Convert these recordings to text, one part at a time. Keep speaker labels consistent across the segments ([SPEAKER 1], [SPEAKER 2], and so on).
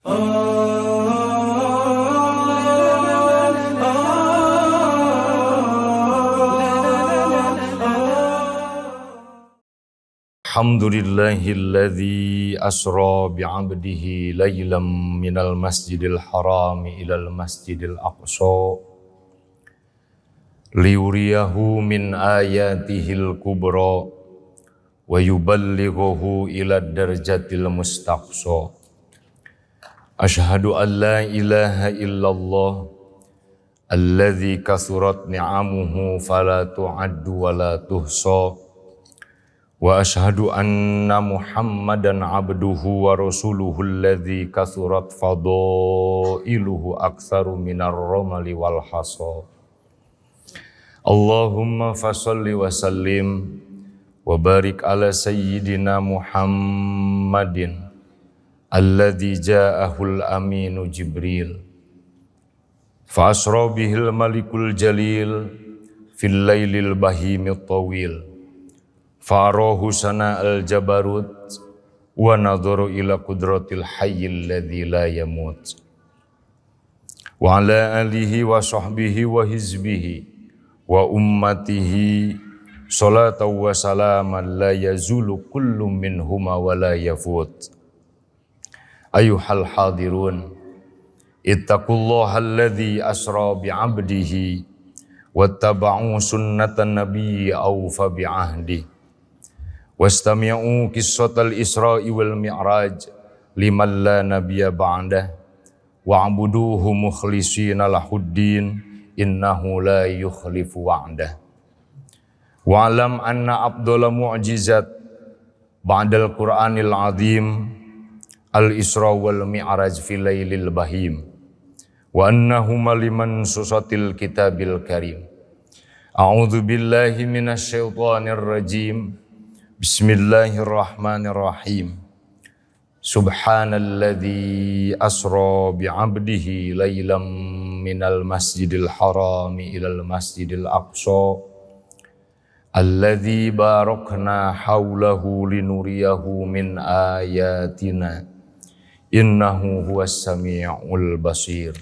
[SPEAKER 1] Alhamdulillahilladzi asra bi'abdihi laylam minal masjidil harami ilal masjidil aqsa liuriyahu min ayatihil kubra wa yuballighuhu ila darjatil mustaqsa. Ashhadu an la ilaha illallah alladzi kathurat ni'amuhu fala tu'addu wa la tuhsa. Wa ashhadu anna Muhammadan abduhu wa rasuluhu alladzi kathurat fadailuhu aktsaru minar ramali wal hasa. Allahumma fasholli wa sallim wa barik ala sayyidina Muhammadin alladzi ja'ahul aminu Jibril fa asra bihil malikul jalil fil lailil bahimit tawil. Farahu sana al-jabarut wa nadharu ila qudratil hayyil ladzi la yamut. Wa ala alihi wa sahbihi wa hizbihi wa ummatihi salatan wa salaman la yazulu kullu minhuma wa la yafut. Ayuhal hadirun, ittaqullaha alladzi asra bi'abdihi wattaba'u sunnatan nabiyyi awfa bi'ahdi. Wastami'u qissatal Isra'i wal Mi'raj liman la nabiyya ba'dah wa'buduhu mukhlishina lahuddin innahu la yukhlifu wa'dah. Wa'lam anna afdhala mu'jizat ba'dal Qur'anil azim al-Isra wal Mi'raj fi lailil bahim wa annahuma liman susatil kitabil karim. A'udzu billahi minasy syaithanir rajim. Bismillahirrahmanirrahim. Subhanalladzi asra bi'abdihi laylam minal masjidil harami ilal masjidil aqsa alladzi barakna haulahu linuriyahu min ayatina innahu huwas sami'ul basir.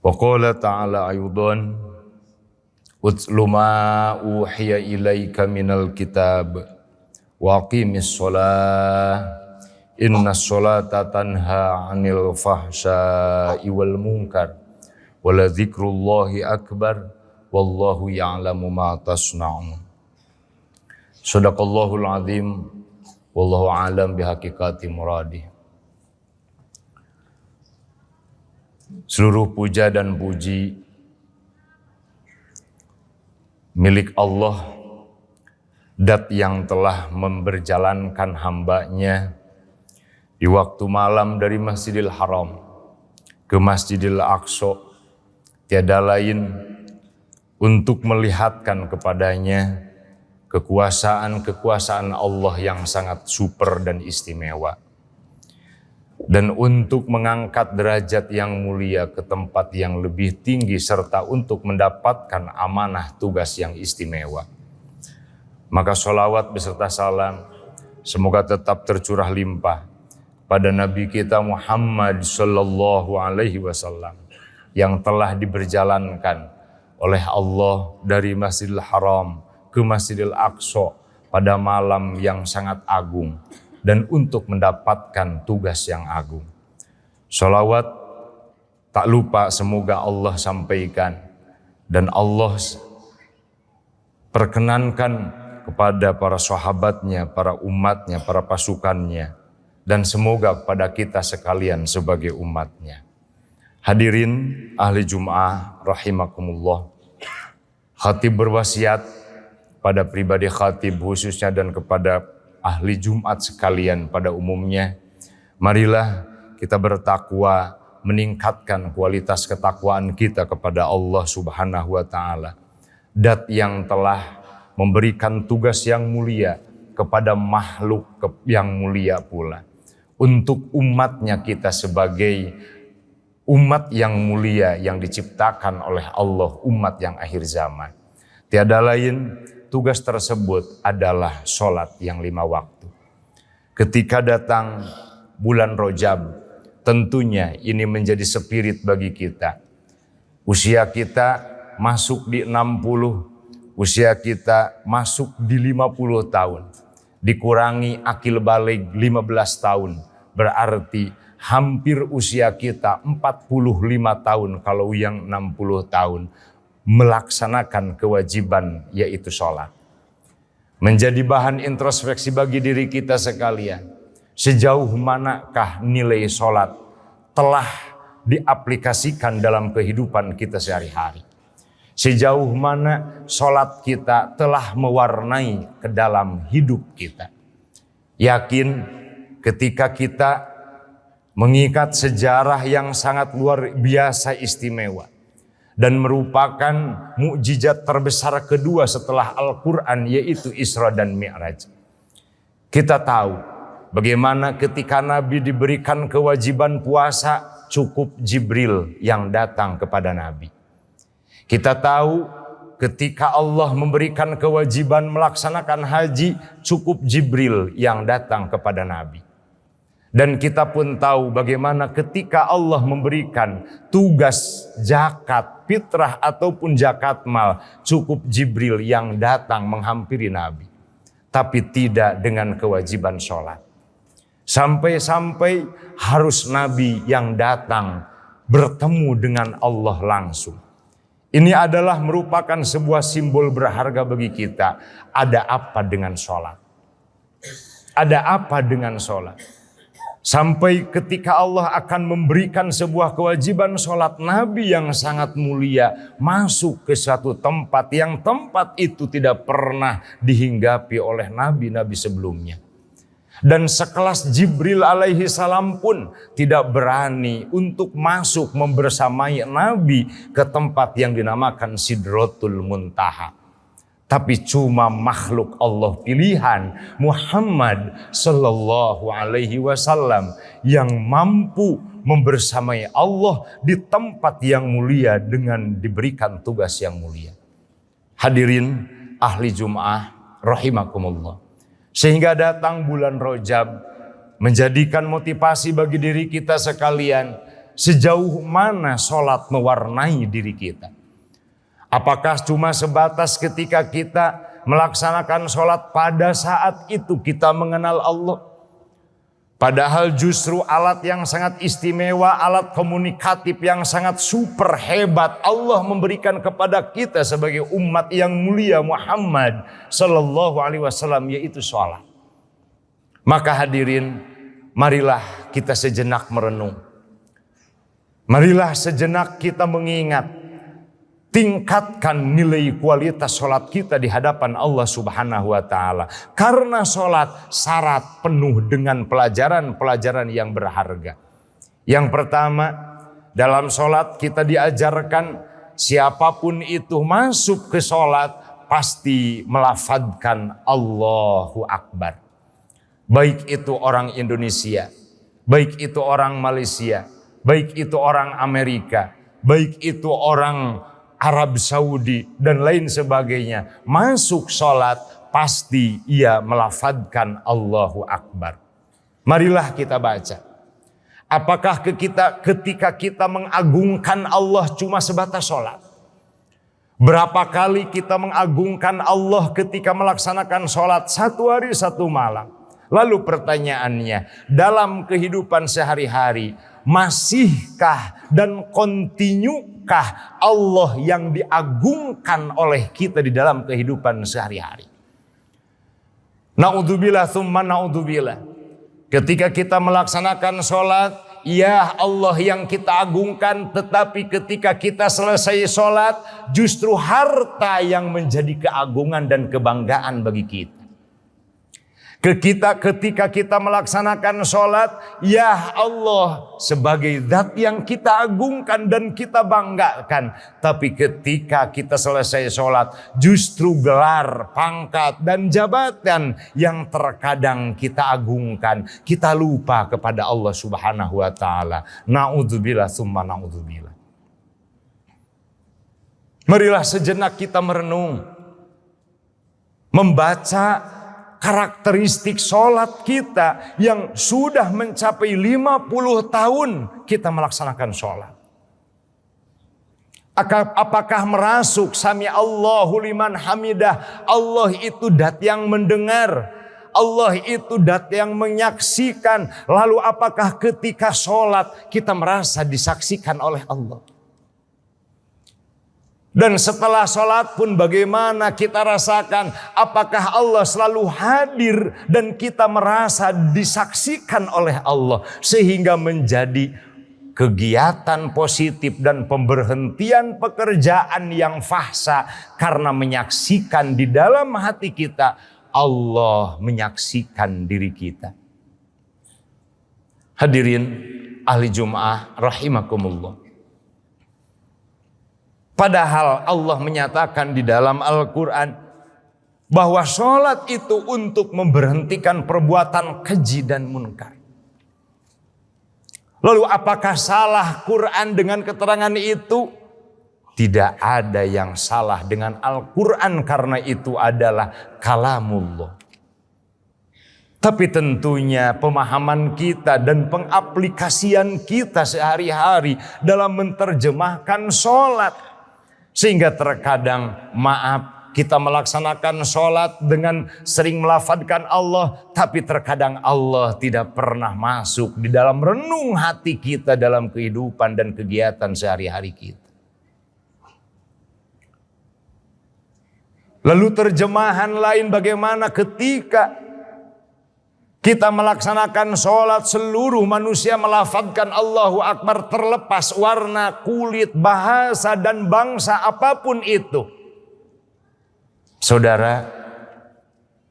[SPEAKER 1] Wa qala ta'ala ayudan Utlu ma uhiya ilaika minal kitab wa aqimis sholah innas sholata tanha anil fahsya'i wal munkar wa la dzikrullahi akbar wallahu ya'lamu ma tasna'un. Shadaqallahul azim wallahu a'lam bihaqiqati muradi. Seluruh puja dan puji milik Allah, Dat yang telah memberjalankan hambanya di waktu malam dari Masjidil Haram ke Masjidil Aqsa, tiada lain untuk melihatkan kepadanya kekuasaan Allah yang sangat super dan istimewa, dan untuk mengangkat derajat yang mulia ke tempat yang lebih tinggi serta untuk mendapatkan amanah tugas yang istimewa. Maka sholawat beserta salam semoga tetap tercurah limpah pada Nabi kita Muhammad sallallahu alaihi wasallam yang telah diberjalankan oleh Allah dari Masjidil Haram ke Masjidil Aqsa pada malam yang sangat agung dan untuk mendapatkan tugas yang agung. Sholawat tak lupa semoga Allah sampaikan dan Allah perkenankan kepada para sahabatnya, para umatnya, para pasukannya, dan semoga kepada kita sekalian sebagai umatnya. Hadirin ahli Jum'ah rahimakumullah, khatib berwasiat pada pribadi khatib khususnya dan kepada ahli Jumat sekalian pada umumnya, marilah kita bertakwa, meningkatkan kualitas ketakwaan kita kepada Allah Subhanahu wa Ta'ala, Dat yang telah memberikan tugas yang mulia kepada makhluk yang mulia pula, untuk umatnya kita sebagai umat yang mulia yang diciptakan oleh Allah, umat yang akhir zaman. Tiada lain tugas tersebut adalah sholat yang 5 waktu. Ketika datang bulan Rajab, tentunya ini menjadi spirit bagi kita. Usia kita masuk di 60, usia kita masuk di 50 tahun. Dikurangi akil baligh 15 tahun, berarti hampir usia kita 45 tahun kalau yang 60 tahun melaksanakan kewajiban yaitu sholat. Menjadi bahan introspeksi bagi diri kita sekalian. Sejauh manakah nilai sholat telah diaplikasikan dalam kehidupan kita sehari-hari. Sejauh mana sholat kita telah mewarnai ke dalam hidup kita. Yakin ketika kita mengikat sejarah yang sangat luar biasa istimewa dan merupakan mukjizat terbesar kedua setelah Al-Quran, yaitu Isra dan Mi'raj. Kita tahu bagaimana ketika Nabi diberikan kewajiban puasa, cukup Jibril yang datang kepada Nabi. Kita tahu ketika Allah memberikan kewajiban melaksanakan haji, cukup Jibril yang datang kepada Nabi. Dan kita pun tahu bagaimana ketika Allah memberikan tugas zakat, fitrah ataupun zakat mal, cukup Jibril yang datang menghampiri Nabi. Tapi tidak dengan kewajiban sholat. Sampai-sampai harus Nabi yang datang bertemu dengan Allah langsung. Ini adalah merupakan sebuah simbol berharga bagi kita. Ada apa dengan sholat? Ada apa dengan sholat? Sampai ketika Allah akan memberikan sebuah kewajiban sholat, Nabi yang sangat mulia masuk ke suatu tempat yang tempat itu tidak pernah dihinggapi oleh nabi-nabi sebelumnya. Dan sekelas Jibril alaihi salam pun tidak berani untuk masuk membersamai Nabi ke tempat yang dinamakan Sidratul Muntaha. Tapi cuma makhluk Allah pilihan Muhammad sallallahu alaihi wasallam yang mampu membersamai Allah di tempat yang mulia dengan diberikan tugas yang mulia. Hadirin ahli Jum'ah rahimakumullah. Sehingga datang bulan Rajab menjadikan motivasi bagi diri kita sekalian, sejauh mana sholat mewarnai diri kita. Apakah cuma sebatas ketika kita melaksanakan sholat pada saat itu kita mengenal Allah? Padahal justru alat yang sangat istimewa, alat komunikatif yang sangat super hebat Allah memberikan kepada kita sebagai umat yang mulia Muhammad sallallahu alaihi wasallam, yaitu sholat. Maka hadirin, marilah kita sejenak merenung. Marilah sejenak kita mengingat. Tingkatkan nilai kualitas sholat kita di hadapan Allah subhanahu wa ta'ala. Karena sholat syarat penuh dengan pelajaran-pelajaran yang berharga. Yang pertama, dalam sholat kita diajarkan siapapun itu masuk ke sholat pasti melafadzkan Allahu Akbar. Baik itu orang Indonesia, baik itu orang Malaysia, baik itu orang Amerika, baik itu orang Arab Saudi dan lain sebagainya, masuk sholat pasti ia melafadzkan Allahu Akbar. Marilah kita baca. Apakah ketika kita mengagungkan Allah cuma sebatas sholat? Berapa kali kita mengagungkan Allah ketika melaksanakan sholat 1 hari 1 malam? Lalu pertanyaannya, dalam kehidupan sehari-hari, masihkah dan kontinukah Allah yang diagungkan oleh kita di dalam kehidupan sehari-hari? Na'udzubillah tsumma na'udzubillah. Ketika kita melaksanakan sholat, ya Allah yang kita agungkan, tetapi ketika kita selesai sholat, justru harta yang menjadi keagungan dan kebanggaan bagi kita. Ketika kita melaksanakan sholat, ya Allah sebagai zat yang kita agungkan dan kita banggakan. Tapi ketika kita selesai sholat, justru gelar, pangkat dan jabatan yang terkadang kita agungkan, kita lupa kepada Allah subhanahu wa ta'ala. Na'udzubillah tsumma na'udzubillah. Marilah sejenak kita merenung, membaca karakteristik sholat kita yang sudah mencapai 50 tahun kita melaksanakan sholat. Apakah merasuk sami Allahu liman hamidah? Allah itu dat yang mendengar, Allah itu dat yang menyaksikan. Lalu apakah ketika sholat kita merasa disaksikan oleh Allah? Dan setelah sholat pun bagaimana kita rasakan? Apakah Allah selalu hadir dan kita merasa disaksikan oleh Allah? Sehingga menjadi kegiatan positif dan pemberhentian pekerjaan yang fahsa. Karena menyaksikan di dalam hati kita, Allah menyaksikan diri kita. Hadirin ahli Jum'ah rahimakumullah. Padahal Allah menyatakan di dalam Al-Quran bahwa sholat itu untuk memberhentikan perbuatan keji dan munkar. Lalu apakah salah Quran dengan keterangan itu? Tidak ada yang salah dengan Al-Quran karena itu adalah kalamullah. Tapi tentunya pemahaman kita dan pengaplikasian kita sehari-hari dalam menerjemahkan sholat. Sehingga terkadang maaf kita melaksanakan sholat dengan sering melafadzkan Allah. Tapi terkadang Allah tidak pernah masuk di dalam renung hati kita dalam kehidupan dan kegiatan sehari-hari kita. Lalu terjemahan lain bagaimana ketika kita melaksanakan sholat, seluruh manusia melafadzkan Allahu Akbar terlepas warna, kulit, bahasa, dan bangsa apapun itu. Saudara,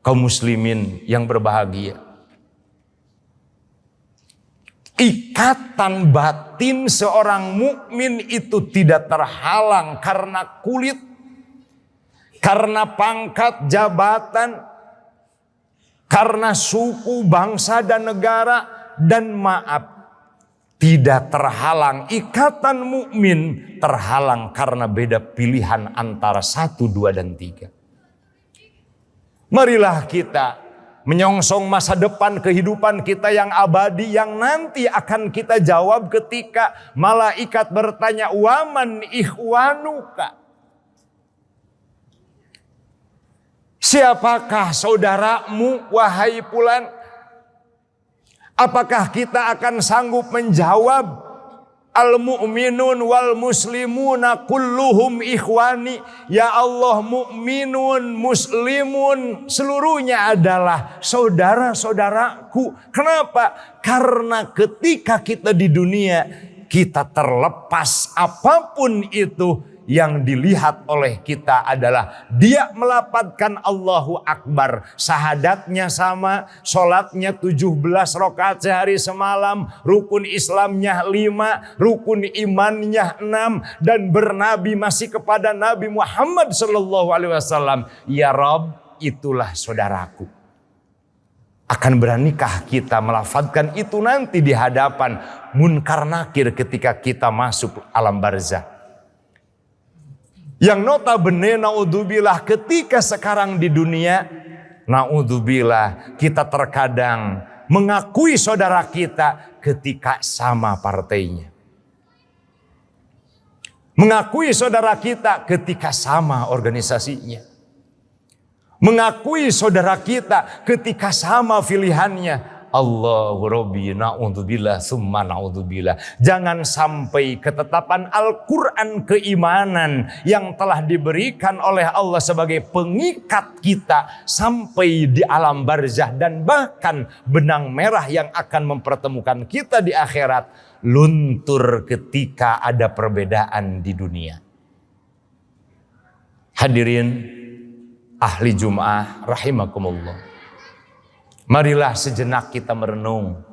[SPEAKER 1] kaum muslimin yang berbahagia. Ikatan batin seorang mukmin itu tidak terhalang karena kulit, karena pangkat jabatan, karena suku, bangsa, dan negara. Dan maaf, tidak terhalang. Ikatan mukmin terhalang karena beda pilihan antara 1, 2, dan 3. Marilah kita menyongsong masa depan kehidupan kita yang abadi, yang nanti akan kita jawab ketika malaikat bertanya, waman ikhwanuka? Siapakah saudaramu, wahai fulan? Apakah kita akan sanggup menjawab al-mu'minun wal muslimuna kulluhum ikhwani? Ya Allah, mukminun, muslimun seluruhnya adalah saudara-saudaraku. Kenapa? Karena ketika kita di dunia, kita terlepas apapun itu. Yang dilihat oleh kita adalah dia melafadzkan Allahu Akbar. Sahadatnya sama, sholatnya 17 rakaat sehari semalam, rukun Islamnya 5, rukun imannya 6, dan bernabi masih kepada Nabi Muhammad SAW. Ya Rabb, itulah saudaraku. Akan beranikah kita melafadzkan itu nanti di hadapan munkar nakir ketika kita masuk alam barzah? Yang notabene naudzubillah ketika sekarang di dunia, naudzubillah kita terkadang mengakui saudara kita ketika sama partainya. Mengakui saudara kita ketika sama organisasinya. Mengakui saudara kita ketika sama pilihannya. Allahu Rabbi, na'udzubillah, summa na'udzubillah. Jangan sampai ketetapan Al-Quran keimanan yang telah diberikan oleh Allah sebagai pengikat kita sampai di alam barzah dan bahkan benang merah yang akan mempertemukan kita di akhirat luntur ketika ada perbedaan di dunia. Hadirin ahli Jum'ah rahimakumullah. Marilah sejenak kita merenung.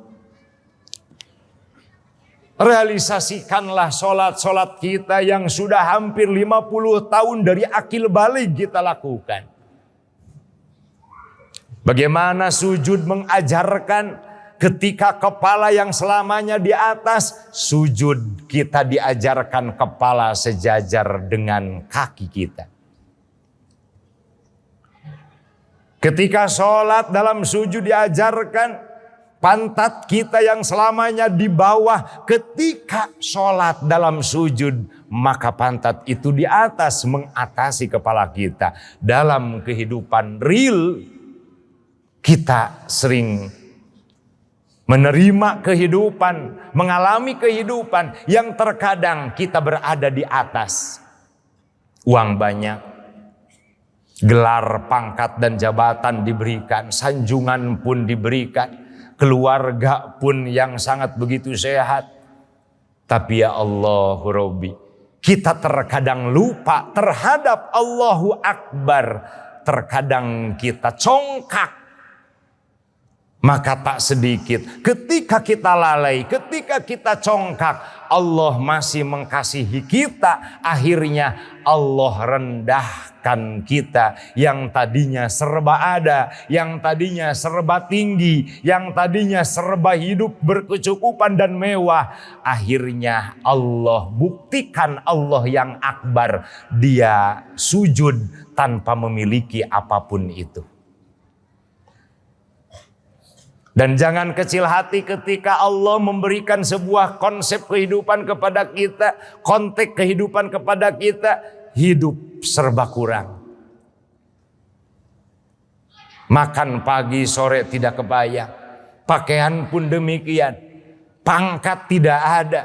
[SPEAKER 1] Realisasikanlah sholat-sholat kita yang sudah hampir 50 tahun dari akil balik kita lakukan. Bagaimana sujud mengajarkan ketika kepala yang selamanya di atas, sujud kita diajarkan kepala sejajar dengan kaki kita. Ketika sholat dalam sujud diajarkan pantat kita yang selamanya di bawah. Ketika sholat dalam sujud, maka pantat itu di atas, mengatasi kepala kita. Dalam kehidupan real, kita sering menerima kehidupan, mengalami kehidupan yang terkadang kita berada di atas. Uang banyak, gelar, pangkat, dan jabatan diberikan, sanjungan pun diberikan, keluarga pun yang sangat begitu sehat. Tapi ya Allah Rabbi, kita terkadang lupa terhadap Allahu Akbar. Terkadang kita congkak. Maka tak sedikit ketika kita lalai, ketika kita congkak, Allah masih mengasihi kita. Akhirnya Allah rendahkan kita yang tadinya serba ada, yang tadinya serba tinggi, yang tadinya serba hidup berkecukupan dan mewah. Akhirnya Allah buktikan Allah yang akbar. Dia sujud tanpa memiliki apapun itu. Dan jangan kecil hati ketika Allah memberikan sebuah konsep kehidupan kepada kita, konteks kehidupan kepada kita, hidup serba kurang. Makan pagi sore tidak kebayang, pakaian pun demikian, pangkat tidak ada,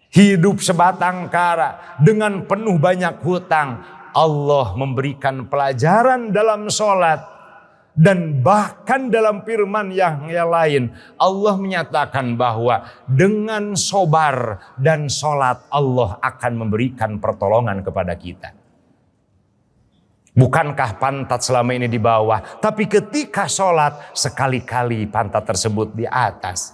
[SPEAKER 1] hidup sebatang kara dengan penuh banyak hutang. Allah memberikan pelajaran dalam sholat. Dan bahkan dalam firman yang lain, Allah menyatakan bahwa dengan sobar dan sholat Allah akan memberikan pertolongan kepada kita. Bukankah pantat selama ini di bawah? Tapi ketika sholat sekali-kali pantat tersebut di atas.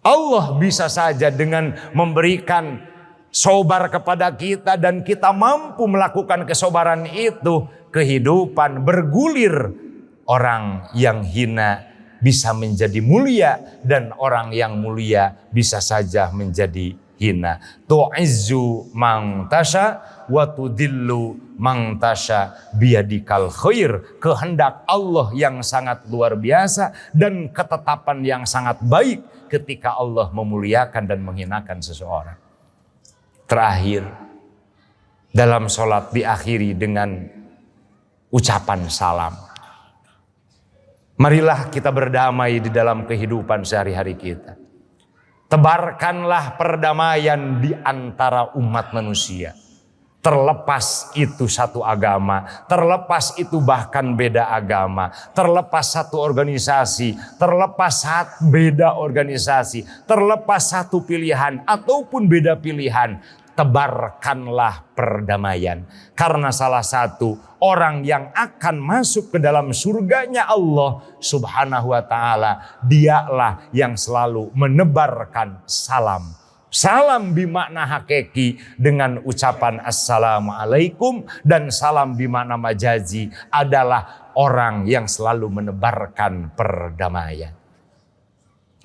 [SPEAKER 1] Allah bisa saja dengan memberikan sobar kepada kita dan kita mampu melakukan kesobaran itu, kehidupan bergulir. Orang yang hina bisa menjadi mulia dan orang yang mulia bisa saja menjadi hina. Tu'izzu man tasha wa tudillu man tasha biyadikal khair. Kehendak Allah yang sangat luar biasa dan ketetapan yang sangat baik ketika Allah memuliakan dan menghinakan seseorang. Terakhir, dalam sholat diakhiri dengan ucapan salam. Marilah kita berdamai di dalam kehidupan sehari-hari kita. Tebarkanlah perdamaian di antara umat manusia. Terlepas itu satu agama, terlepas itu bahkan beda agama, terlepas satu organisasi, terlepas beda organisasi, terlepas satu pilihan ataupun beda pilihan. Tebarkanlah perdamaian. Karena salah satu orang yang akan masuk ke dalam surganya Allah Subhanahu wa ta'ala, dialah yang selalu menebarkan salam. Salam bimakna hakiki dengan ucapan assalamualaikum, dan salam bimakna majazi adalah orang yang selalu menebarkan perdamaian.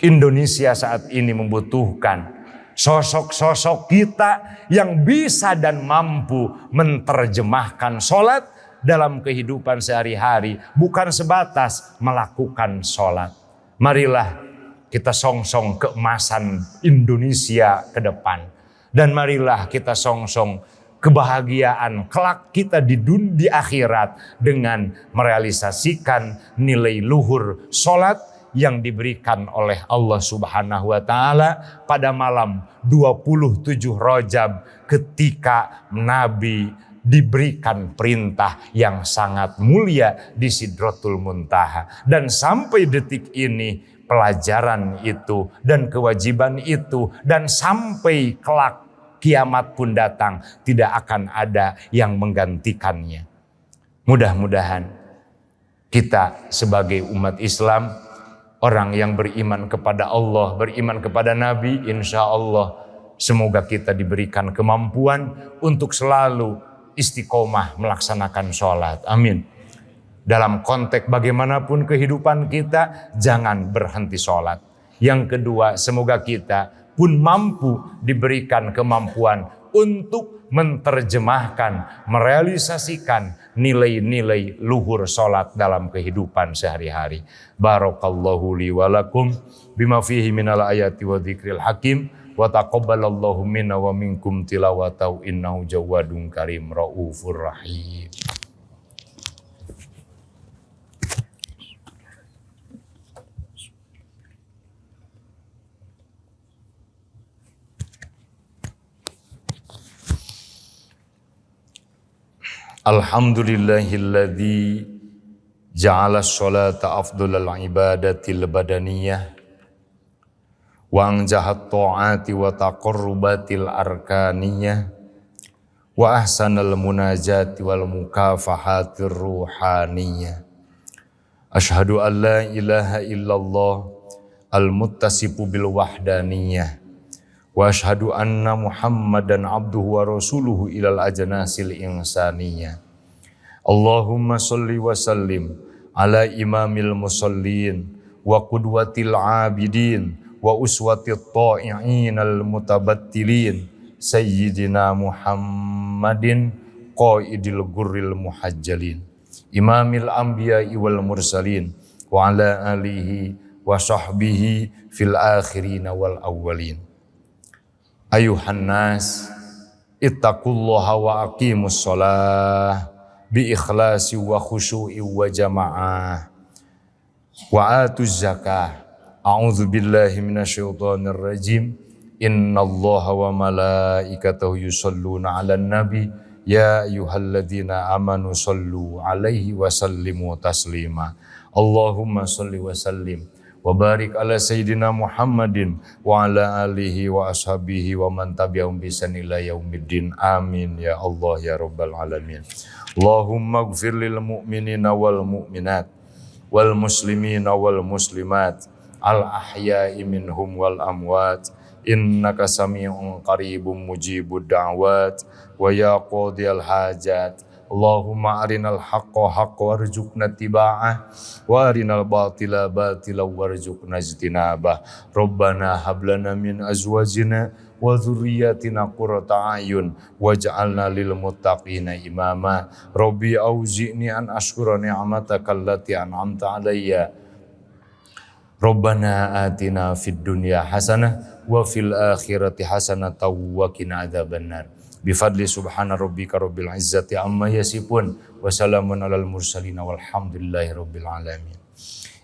[SPEAKER 1] Indonesia saat ini membutuhkan sosok-sosok kita yang bisa dan mampu menerjemahkan sholat dalam kehidupan sehari-hari, bukan sebatas melakukan sholat. Marilah kita songsong keemasan Indonesia ke depan. Dan marilah kita songsong kebahagiaan kelak kita di akhirat dengan merealisasikan nilai luhur sholat yang diberikan oleh Allah Subhanahu wa ta'ala pada malam 27 Rajab ketika Nabi diberikan perintah yang sangat mulia di Sidratul Muntaha. Dan sampai detik ini pelajaran itu dan kewajiban itu, dan sampai kelak kiamat pun datang, tidak akan ada yang menggantikannya. Mudah-mudahan kita sebagai umat Islam, orang yang beriman kepada Allah, beriman kepada Nabi, insya Allah semoga kita diberikan kemampuan untuk selalu istiqomah melaksanakan sholat. Amin. Dalam konteks bagaimanapun kehidupan kita, jangan berhenti sholat. Yang kedua, semoga kita pun mampu diberikan kemampuan untuk menerjemahkan, merealisasikan nilai-nilai luhur salat dalam kehidupan sehari-hari. Barakallahu li wa lakum bima fihi minal ayati wa dzikril hakim wa taqabbalallahu minna wa minkum tilawatahu innahu jawadun karim raufur rahim. Alhamdulillahilladzi ja'ala sholata afdolal ibadatil badaniyah wa anjahat ta'ati wa taqarrubatil arkaniyah wa ahsanal munajati wal mukafahatir ruhaniyah. Ashhadu an la ilaha illallah al-muttasifu bil wahdaniyah wa ashhadu anna Muhammadan abduhu wa rasuluhu ilal ajnasil insaniyah. Allahumma sholli wa sallim ala imamil musallin wa qudwatil abidin wa uswatit ta'i'in al mutabattilin sayyidina Muhammadin qaidil gurril muhajjalin imamil anbiya'i wal mursalin wa ala alihi wa sahbihi fil akhirina wal awwalin. Ayuhan nas ittaqullaha wa aqimus shalah bi ikhlasi wa khusyu'i wa jamaah wa atuz zakah. A'udzu billahi minasyaitonir rajim. Innallaha wa malaikatahu yusholluna 'alan nabi ya ayyuhalladzina amanu shollu 'alaihi wa sallimu taslima. Allahumma sholli wa sallim wa barik ala sayyidina Muhammadin wa ala alihi wa ashabihi wa man tabi'ahum bi ihsan ila yaumiddin. Amin ya Allah ya rabbal alamin. Allahumma ighfir lil mu'minina wal mu'minat wal muslimina wal muslimat al ahya'i minhum wal amwat innaka sami'un qaribun mujibud da'wat wa ya qadiyal hajat. Allahumma arinal haqqa haqqa warzuqna tiba'ah wa arinal batila batila warzuqna ijtinabah. Rabbana hablana min azwajina wa dzurriyyatina qurrata a'yun waj'alna lil muttaqina imama. Rabbi auzi'ni an ashkura ni'mataka allati an'amta 'alayya. Rabbana atina fid dunya hasanah wa fil akhirati hasanah wa qina adzabannar. Bifadli subhana rabbika rabbil izzati amma yasifun wa salamun alal mursalin walhamdulillahi rabbil alamin.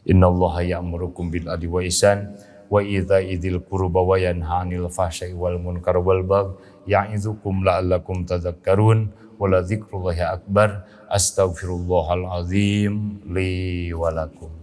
[SPEAKER 1] Innallaha ya'murukum bil adli wa ihsan wa idza'i dzil qurba wa yanha 'anil fahsya'i wal munkar wal baghi ya'idzukum la'allakum tadhakkarun wa la dzikrullahi akbar. Astaghfirullahal azim li wa lakum.